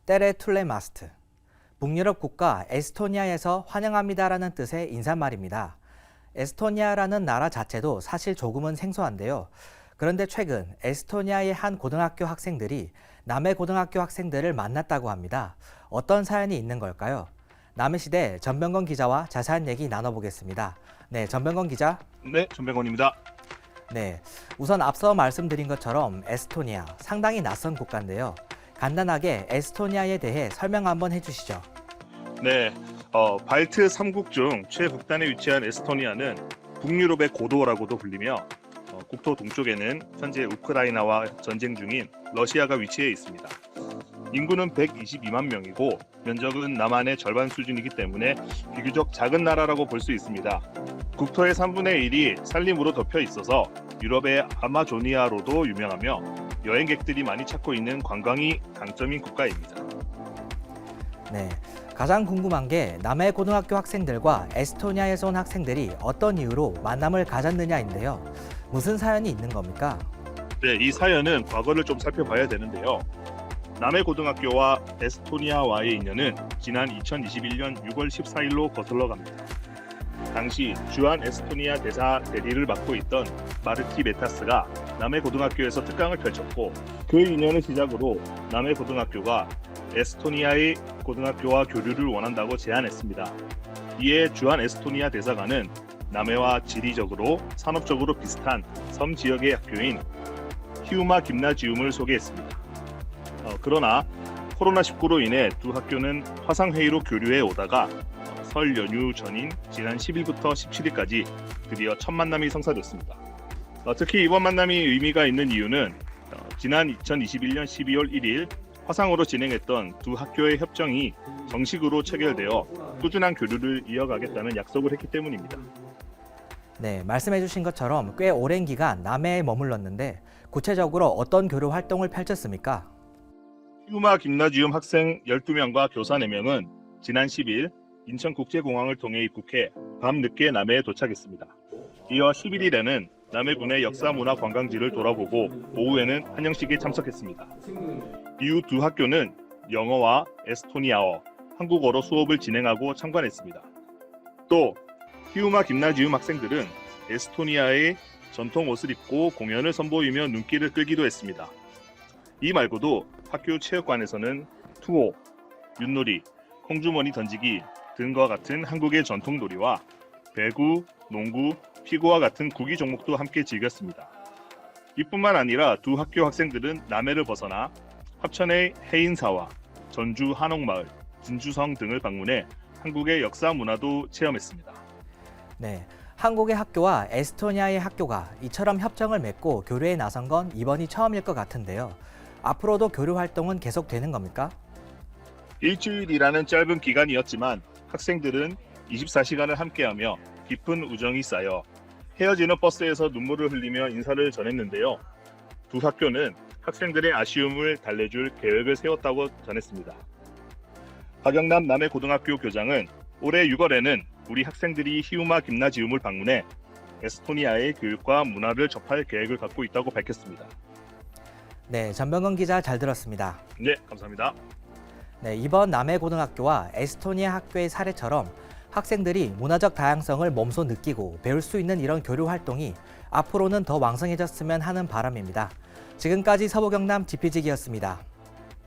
때레 툴레마스트. 북유럽 국가 에스토니아에서 환영합니다라는 뜻의 인사말입니다. 에스토니아라는 나라 자체도 사실 조금은 생소한데요. 그런데 최근 에스토니아의 한 고등학교 학생들이 남해 고등학교 학생들을 만났다고 합니다. 어떤 사연이 있는 걸까요? 남해시대 전병건 기자와 자세한 얘기 나눠보겠습니다. 네, 전병건 기자. 네, 전병건입니다. 네, 우선 앞서 말씀드린 것처럼 에스토니아, 상당히 낯선 국가인데요. 간단하게 에스토니아에 대해 설명 한번 해주시죠. 네, 발트 3국 중 최북단에 위치한 에스토니아는 북유럽의 고도라고도 불리며 국토 동쪽에는 현재 우크라이나와 전쟁 중인 러시아가 위치해 있습니다. 인구는 122만 명이고 면적은 남한의 절반 수준이기 때문에 비교적 작은 나라라고 볼 수 있습니다. 국토의 3분의 1이 산림으로 덮여 있어서 유럽의 아마조니아로도 유명하며 여행객들이 많이 찾고 있는 관광이 강점인 국가입니다. 네, 가장 궁금한 게 남해 고등학교 학생들과 에스토니아에서 온 학생들이 어떤 이유로 만남을 가졌느냐인데요. 무슨 사연이 있는 겁니까? 네, 이 사연은 과거를 좀 살펴봐야 되는데요. 남해 고등학교와 에스토니아와의 인연은 지난 2021년 6월 14일로 거슬러 갑니다. 당시 주한 에스토니아 대사 대리를 맡고 있던 마르티 메타스가 남해 고등학교에서 특강을 펼쳤고 그 인연을 시작으로 남해 고등학교가 에스토니아의 고등학교와 교류를 원한다고 제안했습니다. 이에 주한 에스토니아 대사관은 남해와 지리적으로 산업적으로 비슷한 섬 지역의 학교인 히우마 김나지움을 소개했습니다. 그러나 코로나19로 인해 두 학교는 화상회의로 교류해 오다가 설 연휴 전인 지난 10일부터 17일까지 드디어 첫 만남이 성사됐습니다. 특히 이번 만남이 의미가 있는 이유는 지난 2021년 12월 1일 화상으로 진행했던 두 학교의 협정이 정식으로 체결되어 꾸준한 교류를 이어가겠다는 약속을 했기 때문입니다. 네, 말씀해 주신 것처럼 꽤 오랜 기간 남해에 머물렀는데 구체적으로 어떤 교류 활동을 펼쳤습니까? 히우마 김나지움 학생 12명과 교사 4명은 지난 10일 인천국제공항을 통해 입국해 밤늦게 남해에 도착했습니다. 이어 11일에는 남해군의 역사문화 관광지를 돌아보고 오후에는 한영식에 참석했습니다. 이후 두 학교는 영어와 에스토니아어, 한국어로 수업을 진행하고 참관했습니다. 또 히우마 김나지움 학생들은 에스토니아의 전통 옷을 입고 공연을 선보이며 눈길을 끌기도 했습니다. 이 말고도 학교 체육관에서는 투호, 윷놀이, 콩주머니 던지기 등과 같은 한국의 전통 놀이와 배구, 농구, 피구와 같은 구기 종목도 함께 즐겼습니다. 이뿐만 아니라 두 학교 학생들은 남해를 벗어나 합천의 해인사와 전주 한옥마을, 진주성 등을 방문해 한국의 역사 문화도 체험했습니다. 네, 한국의 학교와 에스토니아의 학교가 이처럼 협정을 맺고 교류에 나선 건 이번이 처음일 것 같은데요. 앞으로도 교류 활동은 계속되는 겁니까? 일주일이라는 짧은 기간이었지만 학생들은 24시간을 함께하며 깊은 우정이 쌓여 헤어지는 버스에서 눈물을 흘리며 인사를 전했는데요. 두 학교는 학생들의 아쉬움을 달래줄 계획을 세웠다고 전했습니다. 박영남 남해고등학교 교장은 올해 6월에는 우리 학생들이 히우마 김나지움을 방문해 에스토니아의 교육과 문화를 접할 계획을 갖고 있다고 밝혔습니다. 네, 전병건 기자 잘 들었습니다. 네, 감사합니다. 네, 이번 남해고등학교와 에스토니아 학교의 사례처럼 학생들이 문화적 다양성을 몸소 느끼고 배울 수 있는 이런 교류 활동이 앞으로는 더 왕성해졌으면 하는 바람입니다. 지금까지 서부경남 지피지기였습니다.